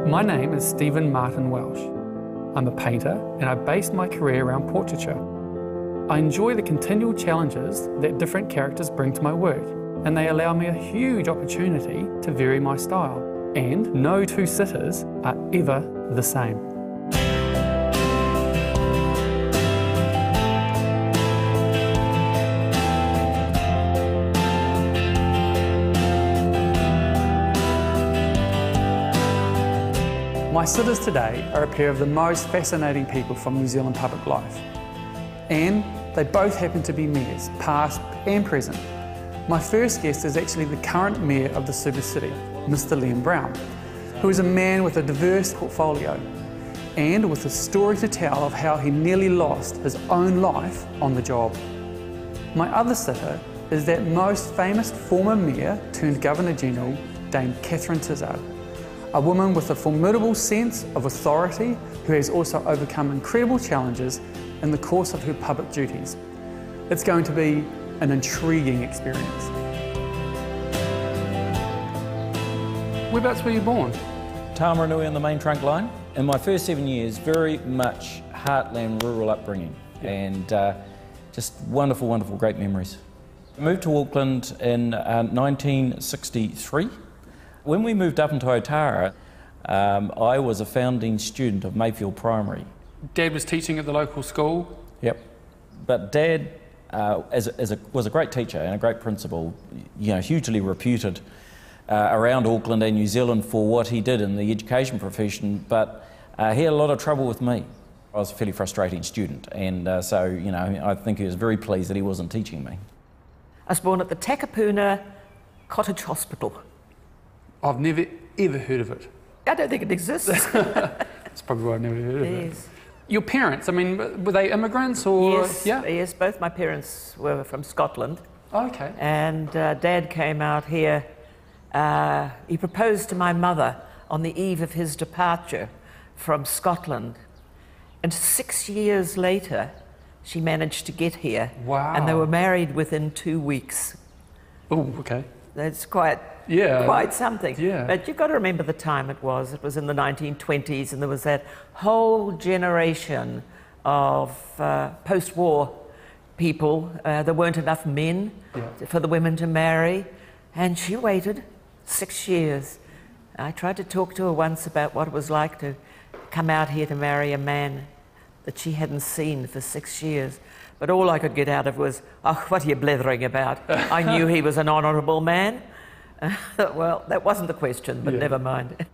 My name is Stephen Martyn Welch. I'm a painter and I based my career around portraiture. I enjoy the continual challenges that different characters bring to my work, and they allow me a huge opportunity to vary my style. And no two sitters are ever the same. My sitters today are a pair of the most fascinating people from New Zealand public life. And they both happen to be mayors, past and present. My first guest is actually the current mayor of the super city, Mr. Len Brown, who is a man with a diverse portfolio and with a story to tell of how he nearly lost his own life on the job. My other sitter is that most famous former mayor turned Governor-General, Dame Catherine Tizard, a woman with a formidable sense of authority who has also overcome incredible challenges in the course of her public duties. It's going to be an intriguing experience. Whereabouts were you born? Tamaranui on the main trunk line. In my first 7 years, very much heartland rural upbringing, and just wonderful, wonderful, great memories. I moved to Auckland in 1963. When we moved up into Otara, I was a founding student of Mayfield Primary. Dad was teaching at the local school? Yep. But Dad was a great teacher and a great principal, you know, hugely reputed around Auckland and New Zealand for what he did in the education profession, but he had a lot of trouble with me. I was a fairly frustrating student, and so, you know, I think he was very pleased that he wasn't teaching me. I was born at the Takapuna Cottage Hospital. I've never ever heard of it. I don't think it exists. That's probably why I've never heard of it. Yes. Your parents, I mean, were they immigrants or? Yes, yes, both my parents were from Scotland. Oh, okay. And Dad came out here. He proposed to my mother on the eve of his departure from Scotland. And 6 years later, she managed to get here. Wow. And they were married within 2 weeks. Oh, okay. That's quite something. Yeah. But you've got to remember the time it was. It was in the 1920s, and there was that whole generation of post-war people. There weren't enough men for the women to marry, and she waited 6 years. I tried to talk to her once about what it was like to come out here to marry a man that she hadn't seen for 6 years. But all I could get out of was, oh, what are you blethering about? I knew he was an honourable man. Well, that wasn't the question, but never mind.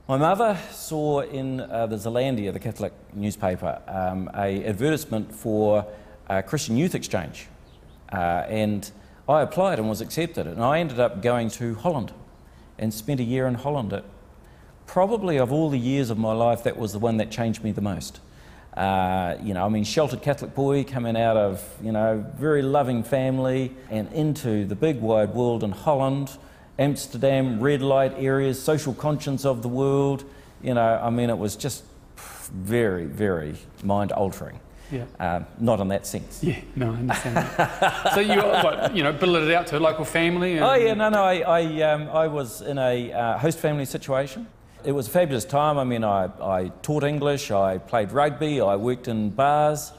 My mother saw in the Zealandia, the Catholic newspaper, a advertisement for a Christian Youth Exchange. And I applied and was accepted. And I ended up going to Holland and spent a year in Holland. Probably of all the years of my life, that was the one that changed me the most. You know, I mean, sheltered Catholic boy coming out of, you know, very loving family and into the big wide world in Holland, Amsterdam, red light areas, social conscience of the world. You know, I mean, it was just very, very mind altering. Yeah. Not in that sense. Yeah, no, I understand that. So you, what, you know, billeted out to a local family? And... Oh yeah, no, I was in a host family situation. It was a fabulous time. I mean, I taught English, I played rugby, I worked in bars,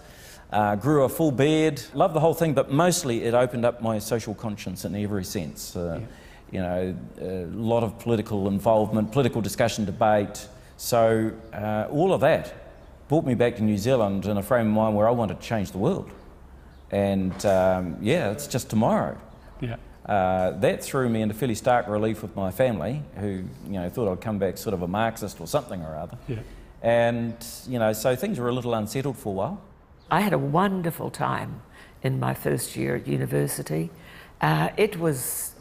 grew a full beard, loved the whole thing, but mostly it opened up my social conscience in every sense. You know, a lot of political involvement, political discussion, debate. So all of that brought me back to New Zealand in a frame of mind where I wanted to change the world. And yeah, it's just tomorrow. Yeah. That threw me into fairly stark relief with my family, who, you know, thought I'd come back sort of a Marxist or something or other. Yeah. And, you know, so things were a little unsettled for a while. I had a wonderful time in my first year at university. It was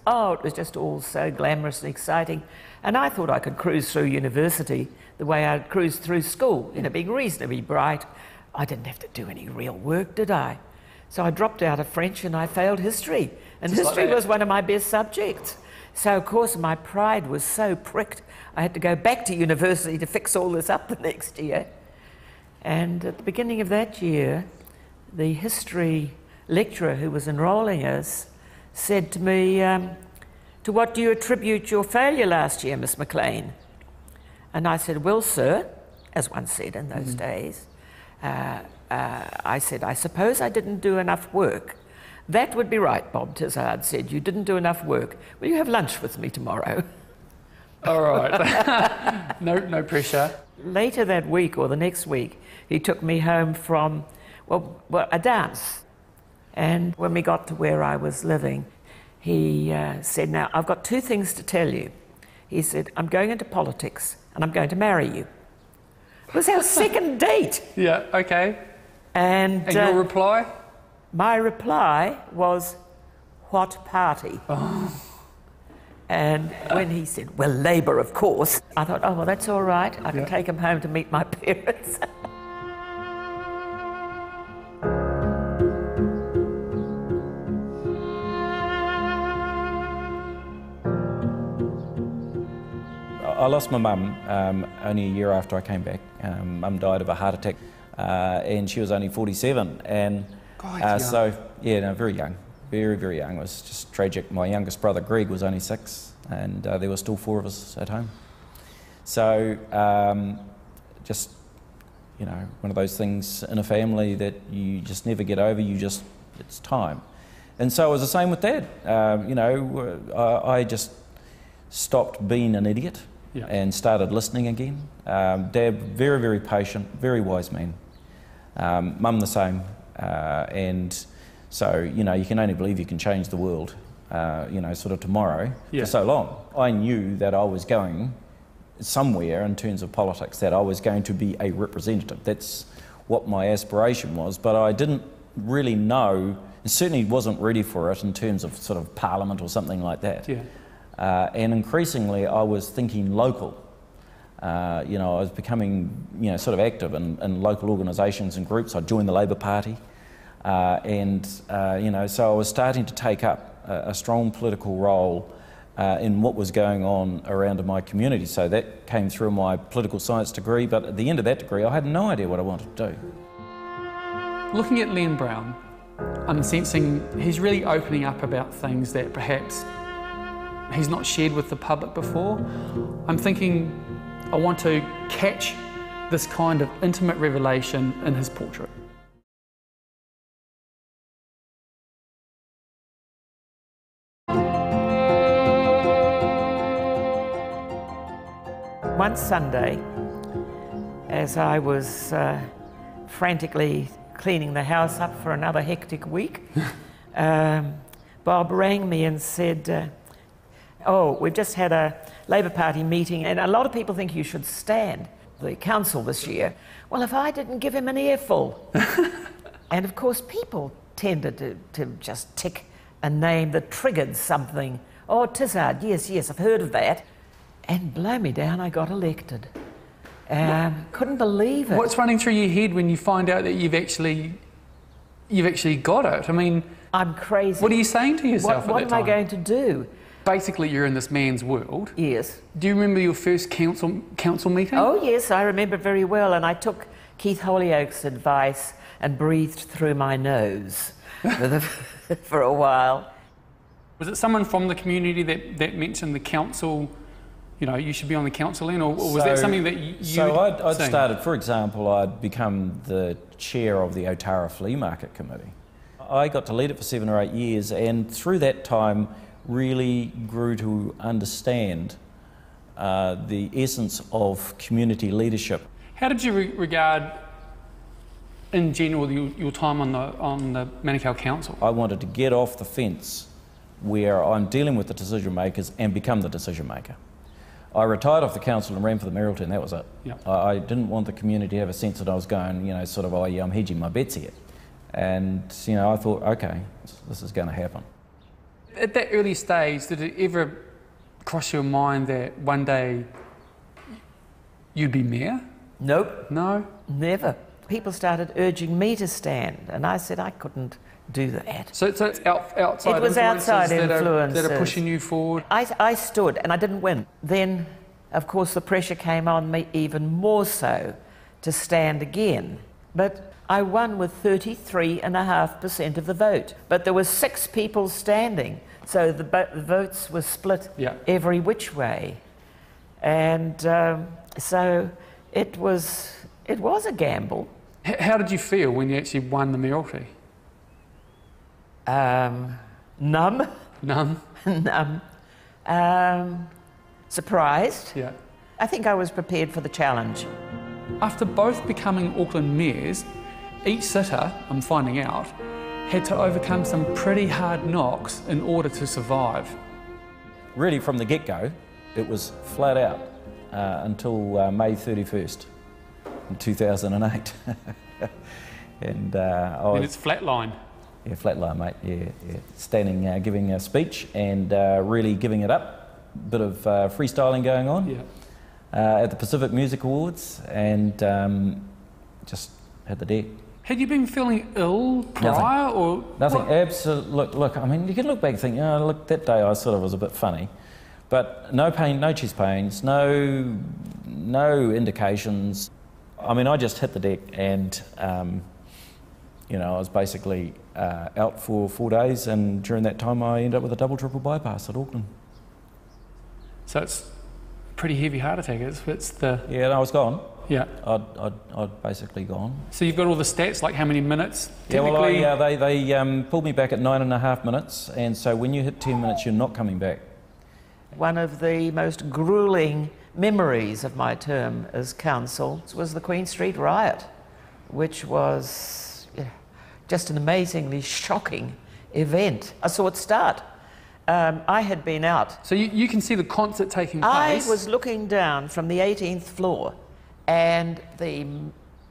just all so glamorous and exciting. And I thought I could cruise through university the way I'd cruised through school, you know, being reasonably bright. I didn't have to do any real work, did I? So I dropped out of French and I failed history. And Just history like was one of my best subjects. So, of course, my pride was so pricked, I had to go back to university to fix all this up the next year. And at the beginning of that year, the history lecturer who was enrolling us said to me, to what do you attribute your failure last year, Miss McLean? And I said, well, sir, as one said in those days, I said, I suppose I didn't do enough work. That would be right, Bob Tizard said. You didn't do enough work. Will you have lunch with me tomorrow? All right. No pressure. Later that week or the next week, he took me home from, well, a dance. And when we got to where I was living, he said, now, I've got two things to tell you. He said, I'm going into politics and I'm going to marry you. It was our second date. Yeah, okay. And your reply? My reply was, what party? Oh. And when he said, well, Labour, of course, I thought, oh, well, that's all right. I can take him home to meet my parents. I lost my mum only a year after I came back. Mum died of a heart attack and she was only 47. And so, yeah, no, very young, very young. It was just tragic. My youngest brother, Greg, was only 6 and there were still 4 of us at home. So just, you know, one of those things in a family that you just never get over, it's time. And so it was the same with Dad. You know, I just stopped being an idiot. Yeah. And started listening again. Dad, very patient, very wise man. Mum the same. And so, you know, you can only believe you can change the world, you know, sort of tomorrow for so long. I knew that I was going somewhere in terms of politics, that I was going to be a representative. That's what my aspiration was, but I didn't really know, and certainly wasn't ready for it in terms of sort of parliament or something like that. Yeah. And increasingly, I was thinking local. You know, I was becoming, you know, sort of active in local organisations and groups. I joined the Labour Party, and you know, so I was starting to take up a strong political role in what was going on around in my community. So that came through my political science degree. But at the end of that degree, I had no idea what I wanted to do. Looking at Len Brown, I'm sensing he's really opening up about things that perhaps he's not shared with the public before. I'm thinking I want to catch this kind of intimate revelation in his portrait. One Sunday, as I was frantically cleaning the house up for another hectic week, Bob rang me and said, oh, we've just had a Labour Party meeting and a lot of people think you should stand the council this year. Well, if I didn't give him an earful. And of course people tended to just tick a name that triggered something. Oh, Tizard, yes, I've heard of that. And blow me down, I got elected. Couldn't believe it. What's running through your head when you find out that you've actually got it? I mean, I'm crazy. What are you saying to yourself at that time? What am I going to do? Basically, you're in this man's world. Yes. Do you remember your first council meeting? Oh, yes, I remember very well. And I took Keith Holyoake's advice and breathed through my nose for a while. Was it someone from the community that mentioned the council, you know, you should be on the council then, or was that something that you So I'd started, for example, I'd become the chair of the Otara Flea Market Committee. I got to lead it for 7 or 8 years, and through that time really grew to understand the essence of community leadership. How did you regard, in general, your time on the Manukau Council? I wanted to get off the fence where I'm dealing with the decision makers and become the decision maker. I retired off the council and ran for the mayoralty, and that was it. Yep. I didn't want the community to have a sense that I was going, you know, sort of, oh yeah, I'm hedging my bets here. And, you know, I thought, okay, this is going to happen. At that early stage, did it ever cross your mind that one day you'd be mayor? Nope. No? Never. People started urging me to stand, and I said I couldn't do that. So it's outside It was outside influences that are pushing you forward? I stood, and I didn't win. Then, of course, the pressure came on me even more so to stand again. But I won with 33.5% of the vote. But there were 6 people standing, so the votes were split every which way. And so it was a gamble. How did you feel when you actually won the mayoralty? Numb. Numb? Numb. Surprised. Yeah. I think I was prepared for the challenge. After both becoming Auckland mayors, each sitter, I'm finding out, had to overcome some pretty hard knocks in order to survive. Really, from the get-go, it was flat out until May 31st in 2008. And it's flatline. Yeah, flatline, mate. Yeah. Standing, giving a speech and really giving it up. Bit of freestyling going on. Yeah. At the Pacific Music Awards, and just had the deck. Had you been feeling ill prior, or nothing? Absolutely. Look, I mean, you can look back and think, oh, look, that day I sort of was a bit funny, but no pain, no chest pains, no indications. I mean, I just hit the deck, and you know, I was basically out for 4 days, and during that time, I ended up with a double-triple bypass at Auckland. So it's pretty heavy heart attack. It's the... Yeah, no, I was gone. Yeah. I'd basically gone. So you've got all the stats, like how many minutes? Yeah, well, they pulled me back at 9.5 minutes, and so when you hit 10 minutes, you're not coming back. One of the most gruelling memories of my term as council was the Queen Street riot, which was just an amazingly shocking event. I saw it start. I had been out. So you can see the concert taking place. I was looking down from the 18th floor, and the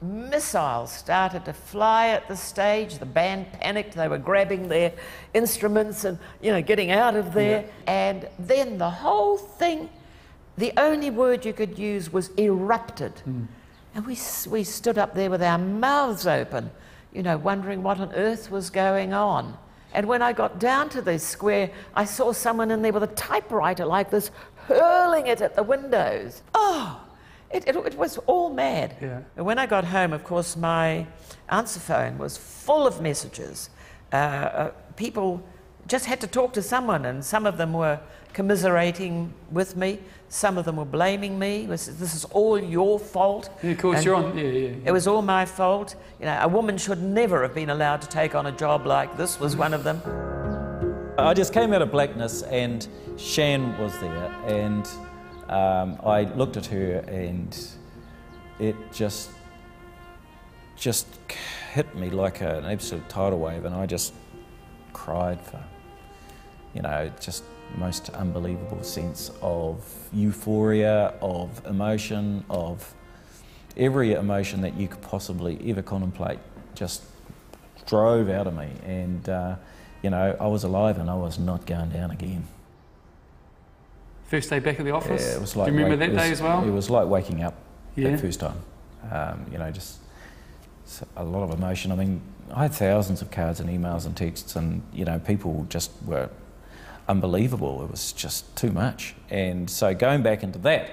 missiles started to fly at the stage. The band panicked. They were grabbing their instruments and, you know, getting out of there. Yeah. And then the whole thing, the only word you could use was erupted. And we stood up there with our mouths open, you know, wondering what on earth was going on. And when I got down to the square, I saw someone in there with a typewriter like this, hurling it at the windows. Oh, it was all mad. Yeah. And when I got home, of course, my answer phone was full of messages. People just had to talk to someone, and some of them were commiserating with me. Some of them were blaming me. This is all your fault. Yeah, of course, and you're on. Yeah. It was all my fault. You know, a woman should never have been allowed to take on a job like this. Was one of them. I just came out of blackness, and Shan was there, and I looked at her, and it just hit me like an absolute tidal wave, and I just cried for, you know, just most unbelievable sense of euphoria, of emotion, of every emotion that you could possibly ever contemplate just drove out of me, and you know, I was alive and I was not going down again. First day back at the office? Yeah, it was like... Do you remember that day as well? It was like waking up that first time. You know, just a lot of emotion. I mean, I had thousands of cards and emails and texts, and, you know, people just were unbelievable. It was just too much. And so going back into that,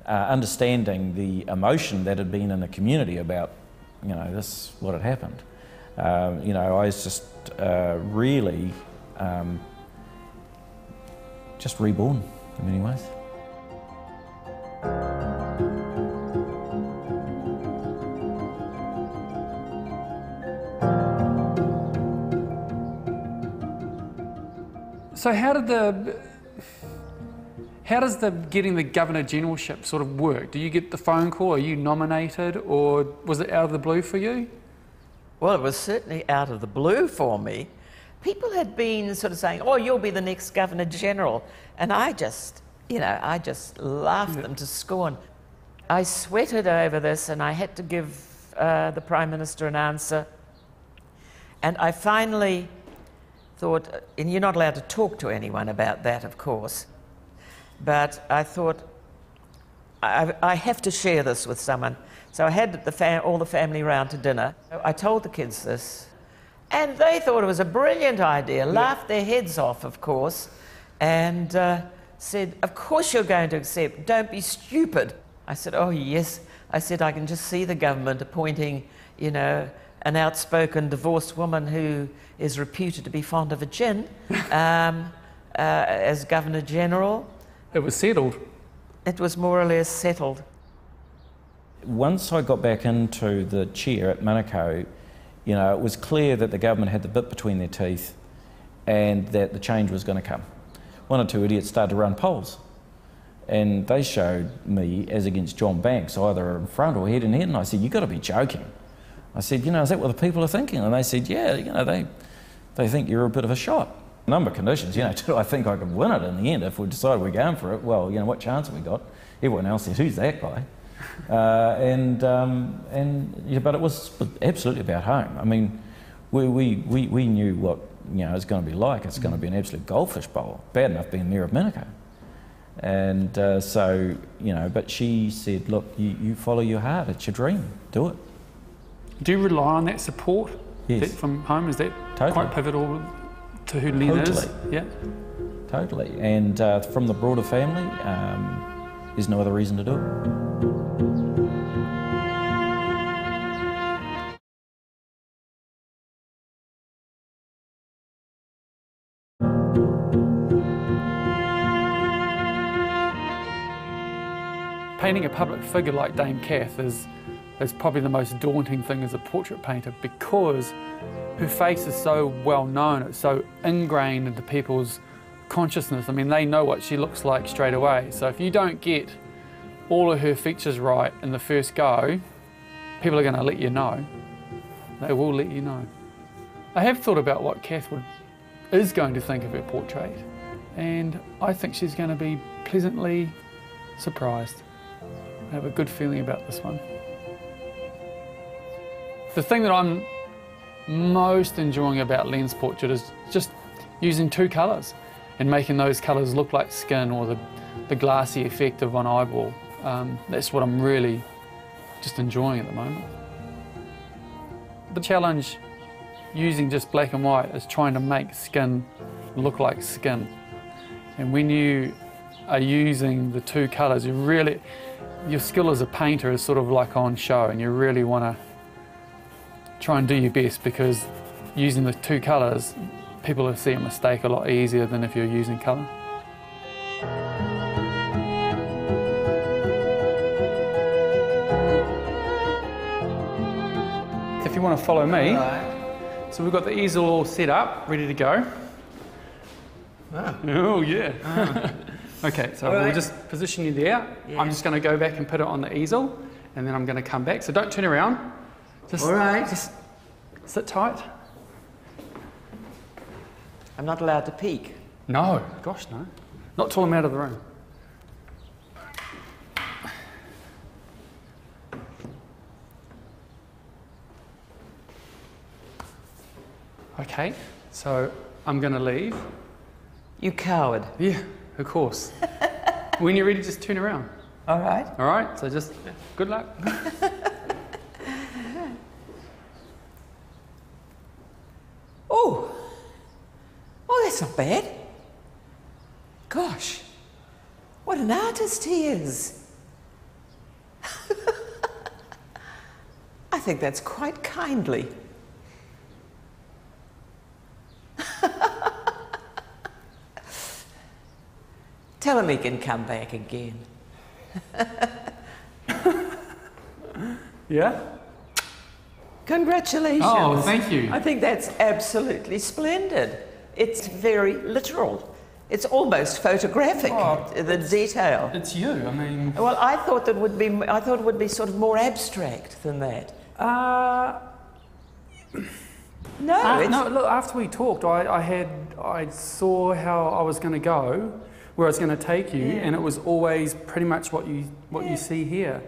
understanding the emotion that had been in the community about, you know, this, what had happened. You know, I was just really just reborn in many ways. So how does the getting the Governor Generalship sort of work? Do you get the phone call? Are you nominated, or was it out of the blue for you? Well, it was certainly out of the blue for me. People had been sort of saying, oh, you'll be the next Governor General. And I just, you know, I just laughed them to scorn. I sweated over this, and I had to give the Prime Minister an answer. And I finally thought, and you're not allowed to talk to anyone about that, of course, but I thought, I have to share this with someone. So I had all the family round to dinner. I told the kids this, and they thought it was a brilliant idea, laughed their heads off, of course, and said, of course you're going to accept, don't be stupid. I said, oh yes. I said, I can just see the government appointing, you know, an outspoken divorced woman who is reputed to be fond of a gin as Governor General. It was settled. it was more or less settled. Once I got back into the chair at Manukau, you know, it was clear that the government had the bit between their teeth and that the change was going to come. One or two idiots started to run polls, and they showed me as against John Banks, either in front or head and head, and I said, "You've got to be joking." I said, "You know, is that what the people are thinking?" And they said, "Yeah, you know, they think you're a bit of a shot." A number of conditions, you know, do I think I could win it in the end if we decided we're going for it? Well, you know, what chance have we got? Everyone else said, "Who's that guy?" Yeah, but it was absolutely about home. I mean, we knew what, you know, it's going to be like. It's going to be an absolute goldfish bowl. Bad enough being mayor of Manukau. And so, you know, but she said, "Look, you follow your heart. It's your dream. Do it." Do you rely on that support from home? Is that quite pivotal to who Len is? Yeah. Totally. And from the broader family, there's no other reason to do it. Painting a public figure like Dame Kath is probably the most daunting thing as a portrait painter, because her face is so well known, it's so ingrained into people's consciousness. I mean, they know what she looks like straight away. So if you don't get all of her features right in the first go, people are going to let you know. They will let you know. I have thought about what Kath is going to think of her portrait, and I think she's going to be pleasantly surprised. I have a good feeling about this one. The thing that I'm most enjoying about Len's portrait is just using two colours and making those colours look like skin, or the glassy effect of an eyeball. That's what I'm really just enjoying at the moment. The challenge using just black and white is trying to make skin look like skin. And when you are using the two colours, your skill as a painter is sort of like on show, and you really want to try and do your best, because using the two colours, people will see a mistake a lot easier than if you're using colour. If you want to follow me, so we've got the easel all set up, ready to go. Oh yeah. Okay, so we'll just position you there. Yeah. I'm just going to go back and put it on the easel, and then I'm going to come back. So don't turn around. Just sit tight. I'm not allowed to peek. No, gosh no. Not till I'm out of the room. Okay, so I'm going to leave. You coward. Yeah, of course. When you're ready, just turn around. All right. All right, so just good luck. Oh, that's not bad. Gosh, what an artist he is. I think that's quite kindly. Tell him he can come back again. Yeah? Congratulations. Oh, thank you. I think that's absolutely splendid. It's very literal. It's almost photographic, the detail. It's you, I mean... Well, I thought it would be sort of more abstract than that. No, look, after we talked, I saw how I was going to go, where I was going to take you, and it was always pretty much what you see here.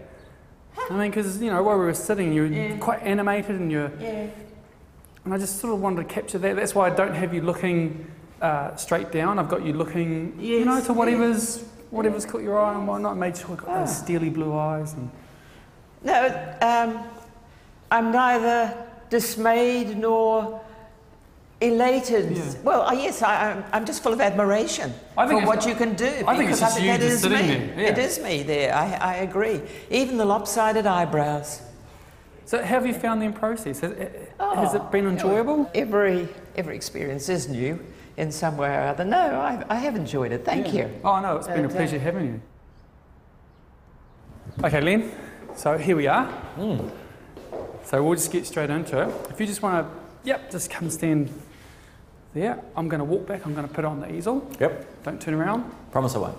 I mean, because, you know, while we were sitting, you were quite animated, and and I just sort of wanted to capture that. That's why I don't have you looking straight down. I've got you looking, you know, to whatever's caught your eye and whatnot. Made sure you've got those steely blue eyes. And... No, I'm neither dismayed nor elated. Yeah. Well, yes, I'm just full of admiration for what you can do. I think it's just you just sitting there. Yeah. It is me there, I agree. Even the lopsided eyebrows. So how have you found the process? Has it been enjoyable? Every experience is new in some way or other. No, I have enjoyed it. Thank you. Oh no, it's been a pleasure having you. Okay, Len, so here we are. So we'll just get straight into it. If you just want to, just come stand there. I'm going to walk back, I'm going to put it on the easel. Yep. Don't turn around. Promise I won't.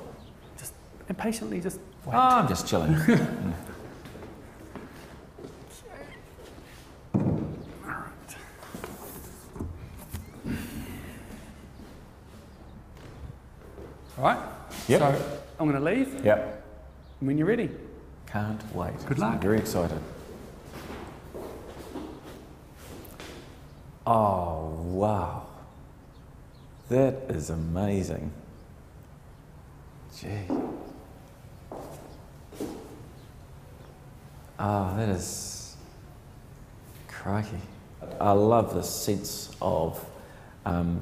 Just impatiently, just wait. Oh, I'm just chilling. All right. Yep. So I'm going to leave. Yep. When you're ready. Can't wait. Good luck. I'm very excited. Oh, wow. That is amazing. Gee. Oh, that is crikey. I love this sense of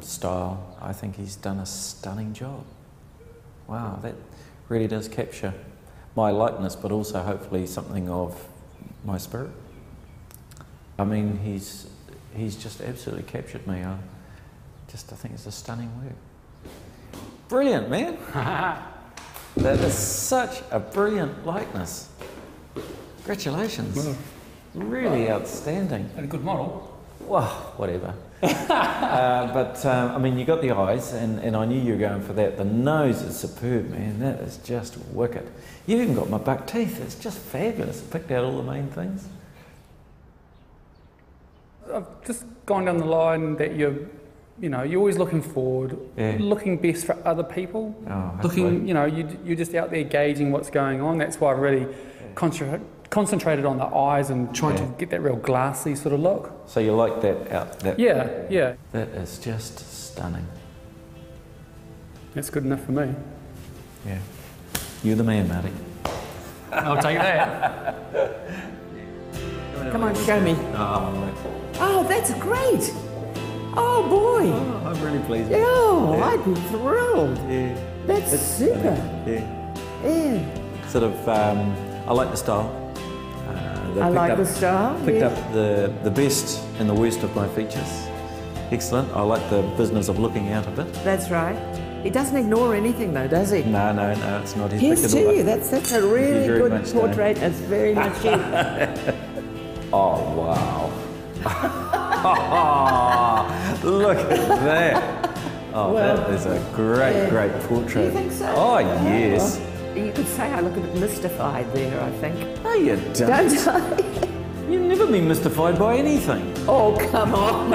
style. I think he's done a stunning job. Wow, that really does capture my likeness, but also hopefully something of my spirit. I mean, he's just absolutely captured me. I think it's a stunning work. Brilliant, man. That is such a brilliant likeness. Congratulations. Well, really outstanding. and a good model. Well, whatever. I mean, you got the eyes, and I knew you were going for that. The nose is superb, man. That is just wicked. You've even got my buck teeth. It's just fabulous. I picked out all the main things. I've just gone down the line that you're always looking forward, looking best for other people. Oh, looking, you're just out there gauging what's going on. That's why I really concentrated on the eyes and trying to get that real glassy sort of look. So you like that out? Yeah. That is just stunning. That's good enough for me. Yeah. You're the man, Marty. I'll take that. Come on, show me. Oh, that's great. Oh, boy. Oh, I'm really pleased. Oh, I'd be thrilled. Yeah. That's super. Yeah. Sort of, I like the style. I like the style. Picked up the best and the worst of my features. Excellent. I like the business of looking out a bit. That's right. He doesn't ignore anything though, does he? No, it's not. He's Here's picked it all to you. up. That's a really very good much, portrait. That's very much you. Oh, wow. Look at that. Oh, well, that is a great portrait. Do you think so? Oh, yes. You could say I look a bit mystified there, I think. No, you don't. Don't I? You've never been mystified by anything. Oh, come on.